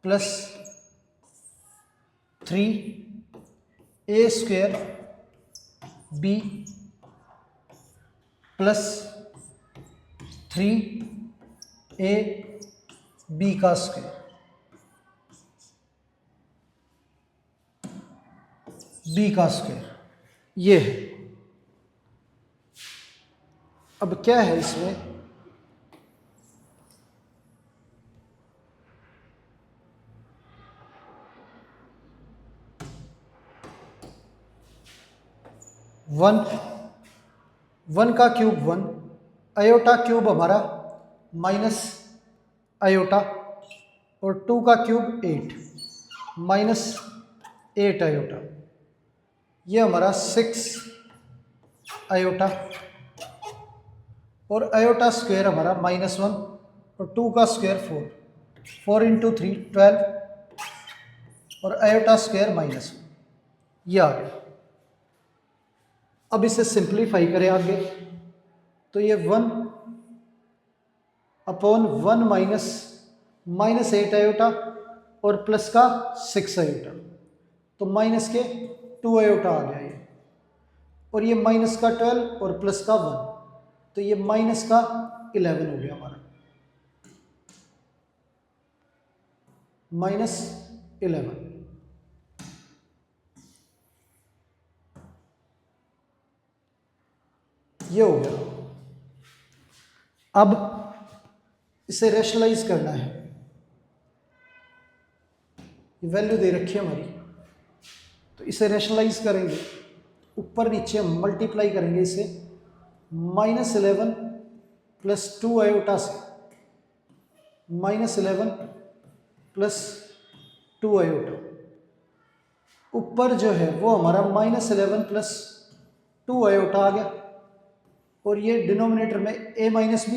+ 3a² b + 3a b का स्क्वायर, b का स्क्वायर, ये है। अब क्या है इसमें, वन का क्यूब 1, आयोटा क्यूब हमारा माइनस आयोटा, और 2 का क्यूब 8 -8 आयोटा, ये हमारा 6 आयोटा, और आयोटा स्क्वायर हमारा -1, और 2 का स्क्वायर 4 × 3 12, और आयोटा स्क्वायर -1, ये आ गया। अब इसे सिंप्लीफाई करें आगे, तो ये 1/1 -8 आयोटा और प्लस का 6 आयोटा, तो माइनस के 2 आयोटा आ गया ये, और ये माइनस का 12 और प्लस का 1, तो ये माइनस का 11 हो गया हमारा, -11। ये हो गया। अब इसे रेशनलाइज करना है, वैल्यू दे रखी है हमारी, तो इसे रेशनलाइज करेंगे, ऊपर नीचे मल्टीप्लाई करेंगे इसे, -11 + 2 आयोटा से, -11 + 2 आयोटा, ऊपर जो है वो हमारा -11 + 2 आयोटा आ गया, और ये डिनोमिनेटर में a - b a + b,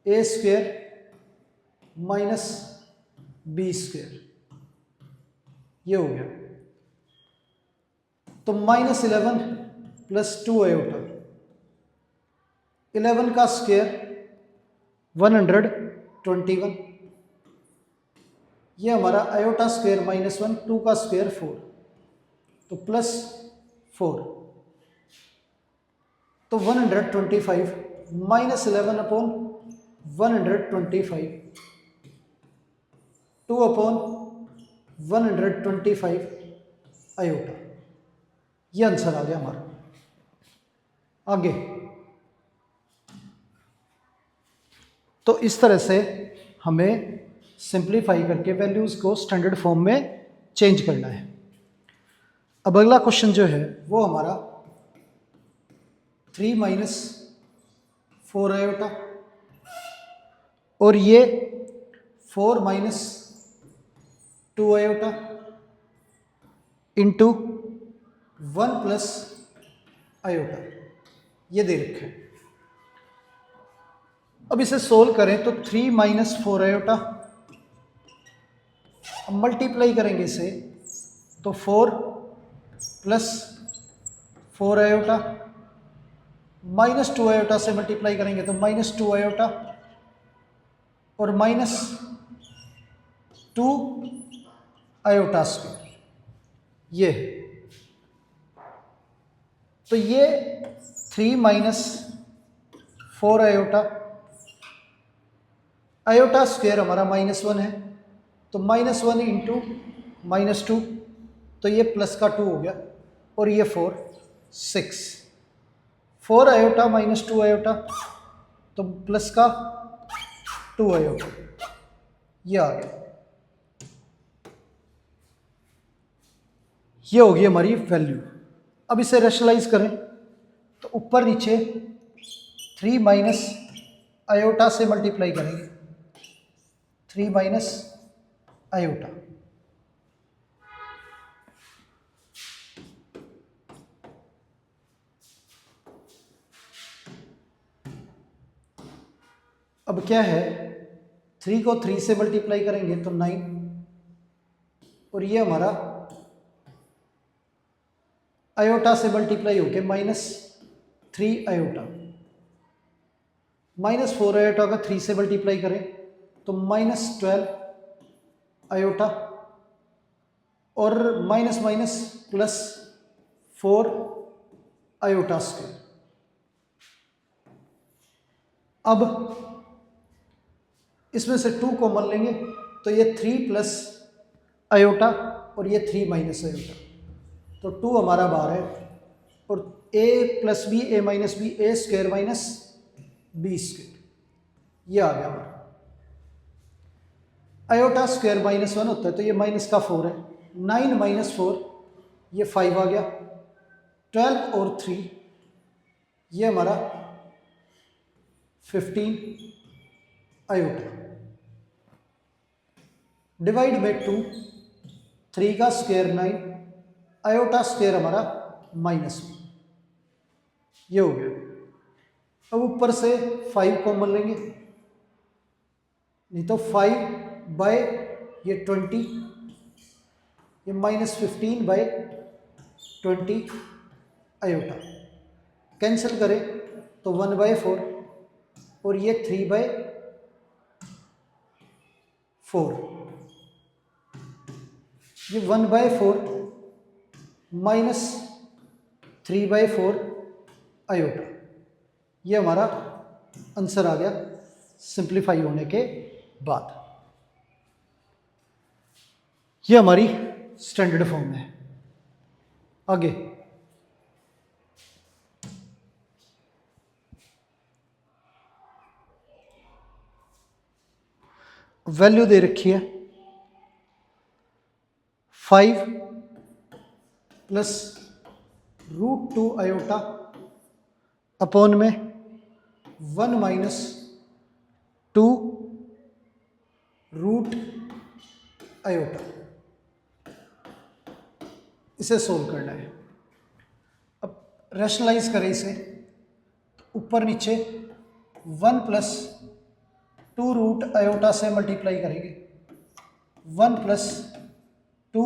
a² - b², ये हो गया। तो -11 + 2 आयोटा, 11 का स्क्वायर 121, ये हमारा आयोटा स्क्वायर -1, 2 का स्क्वायर 4, तो +4, तो 125 -11/125, 2/125 आयोटा, ये आंसर आ गया हमारा। आगे तो इस तरह से हमें सिंप्लीफाई करके वैल्यूज को स्टैंडर्ड फॉर्म में चेंज करना है। अब अगला क्वेश्चन जो है वो हमारा 3 - 4 आयोटा, और ये 4 - 2 आयोटा इंटू 1 + आयोटा, ये दे रखे हैं। अब इसे सोल्व करें तो 3 - 4 आयोटा अब मल्टीप्लाई करेंगे इसे तो 4 प्लस 4 आयोटा माइनस 2 आयोटा से मल्टीप्लाई करेंगे तो माइनस 2 आयोटा और माइनस 2 आयोटा स्क्वायर ये है। तो ये 3 माइनस 4 आयोटा, आयोटा स्क्वायर हमारा -1 है तो -1 इंटू -2 तो ये प्लस का 2 हो गया और ये 4 6 4 आयोटा माइनस 2 आयोटा तो प्लस का 2 आयोटा ये आ गया। ये होगी हमारी वैल्यू। अब इसे रेशनलाइज करें तो ऊपर नीचे 3 माइनस आयोटा से मल्टीप्लाई करेंगे 3 माइनस आयोटा अब क्या है 3 को 3 से मल्टीप्लाई करेंगे तो 9 और ये हमारा आयोटा से मल्टीप्लाई होके -3 आयोटा -4 आयोटा का 3 से मल्टीप्लाई करें तो -12 आयोटा और minus minus plus 4 iota square. अब इसमें से 2 कॉमन लेंगे तो ये 3 प्लस आयोटा और ये 3 माइनस आयोटा तो 2 हमारा बाहर है और a plus B A minus B A square minus B square ये आ गया हमारा। आयोटा स्क्वायर -1 होता है तो ये माइनस का 4 है 9 माइनस 4 ये 5 आ गया 12 और 3 ये हमारा 15 आयोटा डिवाइड बाई 2 3 का स्क्वायर 9 आयोटा स्क्वायर हमारा -1 ये हो गया। अब ऊपर से 5 कॉमन लेंगे नहीं तो 5 बाय ये 20 ये -15 बाय 20 आयोटा कैंसिल करें तो 1/4 और ये 3/4 ये 1/4 माइनस 3/4 आयोटा ये हमारा आंसर आ गया सिंप्लीफाई होने के बाद। ये हमारी स्टैंडर्ड फॉर्म है। आगे वैल्यू दे रखी है 5 प्लस √2 आयोटा अपॉन में 1 माइनस 2 रूट आयोटा इसे सोल्व करना है। अब रैशनलाइज करें इसे ऊपर नीचे 1 प्लस 2 रूट आयोटा से मल्टीप्लाई करेंगे 1 प्लस 2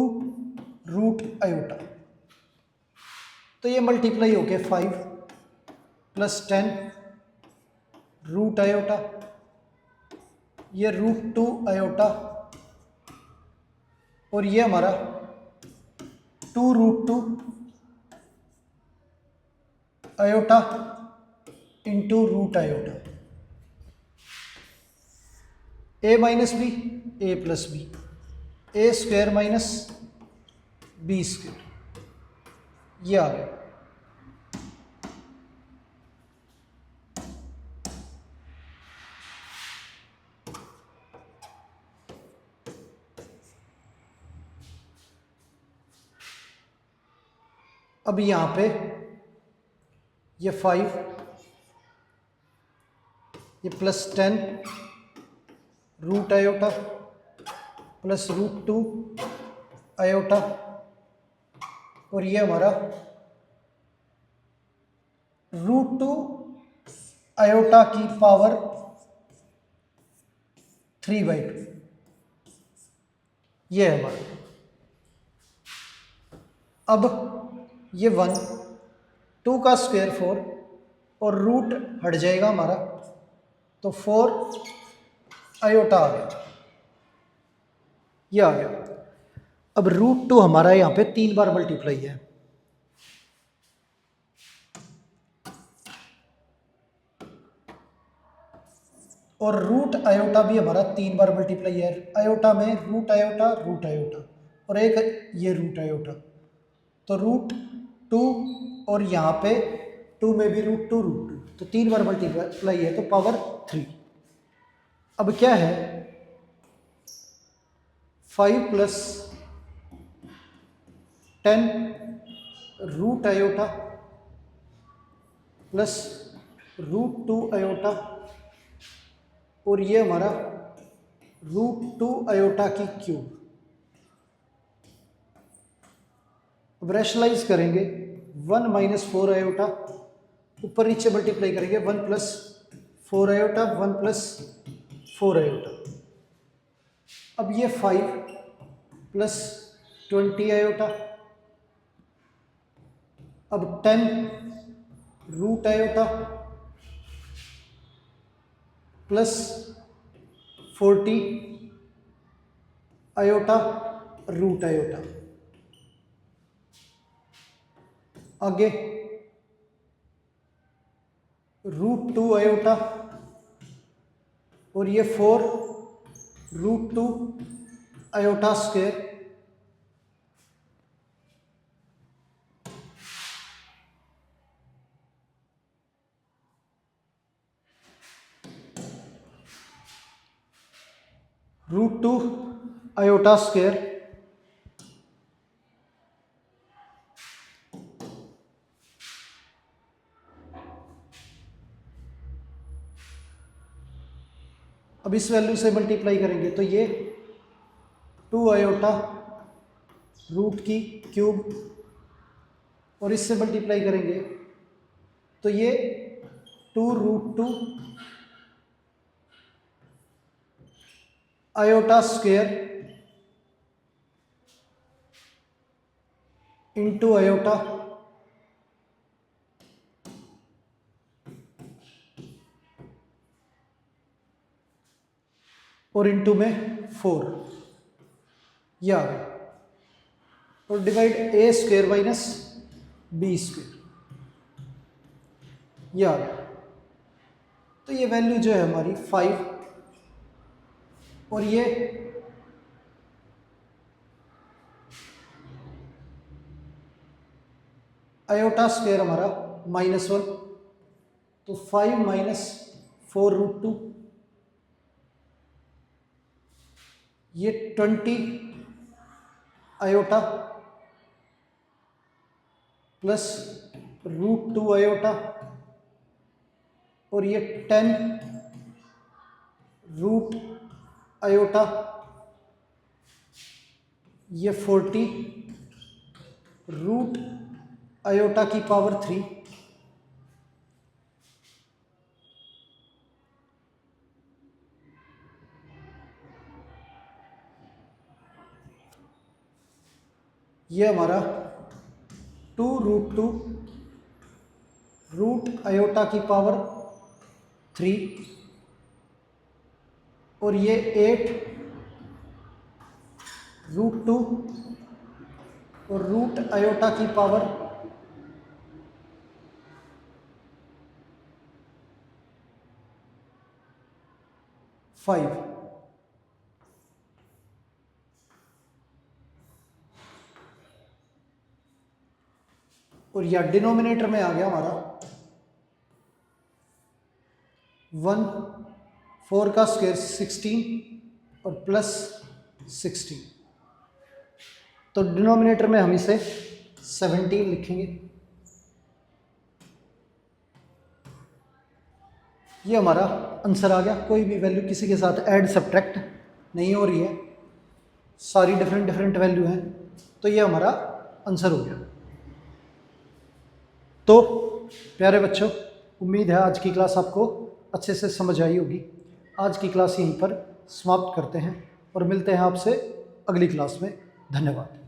रूट आयोटा तो ये मल्टीप्लाई होके 5 प्लस 10 रूट आयोटा ये √2 आयोटा और ये हमारा 2√2 iota into root iota a minus B A plus B A square minus B square ये आ गया। अब यहाँ पे ये 5 ये plus 10 root iota plus √2 iota और ये हमारा √2 आयोटा की पावर 3/2 ये है हमारा। अब ये 1, 2 का स्क्वायर 4 और रूट हट जाएगा हमारा, तो 4 आयोटा आ गया, ये आ गया। अब √2 हमारा यहाँ पे 3 बार मल्टीप्लाई है, और रूट आयोटा भी हमारा 3 बार मल्टीप्लाई है। आयोटा में रूट आयोटा और एक ये रूट आयोटा, तो √2 और यहाँ पे 2 में भी √2 तो 3 बार मल्टीप्लाई है, तो पावर 3। अब क्या है, 5 + 10 रूट आयोटा प्लस √2 आयोटा, और ये हमारा √2 आयोटा की क्यूब। अब रैशनलाइज करेंगे, 1 - 4 आयोटा, ऊपर नीचे मल्टीप्लाई करेंगे, 1 + 4 आयोटा, 1 + 4 आयोटा। अब ये 5 + 20 आयोटा, अब 10 root iota plus 40 iota root iota. आगे √2 आयोटा, और ये 4 √2 आयोटा स्क्वायर, √2 आयोटा स्क्वायर, अब इस वैल्यू से मल्टीप्लाई करेंगे, तो ये 2 आयोटा रूट की क्यूब, और इससे मल्टीप्लाई करेंगे तो ये 2 √2 आयोटा स्क्वायर इंटू आयोटा, और इंटू में 4, ये आ गया, और डिवाइड a² - b², ये आ गया। तो ये वैल्यू जो है हमारी 5, और ये आयोटा स्क्वायर हमारा -1, तो 5 - 4 √2, ये 20 आयोटा प्लस √2 आयोटा, और ये 10 रूट आयोटा, ये 40 रूट आयोटा की पावर 3, ये हमारा 2 √2 रूट आयोटा की पावर 3, और ये 8 √2 और रूट आयोटा की पावर 5। और यह डिनोमिनेटर में आ गया हमारा 1, 4 का स्क्वायर 16 और प्लस 16, तो डिनोमिनेटर में हम इसे 17 लिखेंगे। ये हमारा आंसर आ गया। कोई भी वैल्यू किसी के साथ ऐड सब्ट्रैक्ट नहीं हो रही है, सारी डिफरेंट वैल्यू हैं, तो ये हमारा आंसर हो गया। तो प्यारे बच्चों, उम्मीद है आज की क्लास आपको अच्छे से समझ आई होगी। आज की क्लास यहीं पर समाप्त करते हैं और मिलते हैं आपसे अगली क्लास में। धन्यवाद।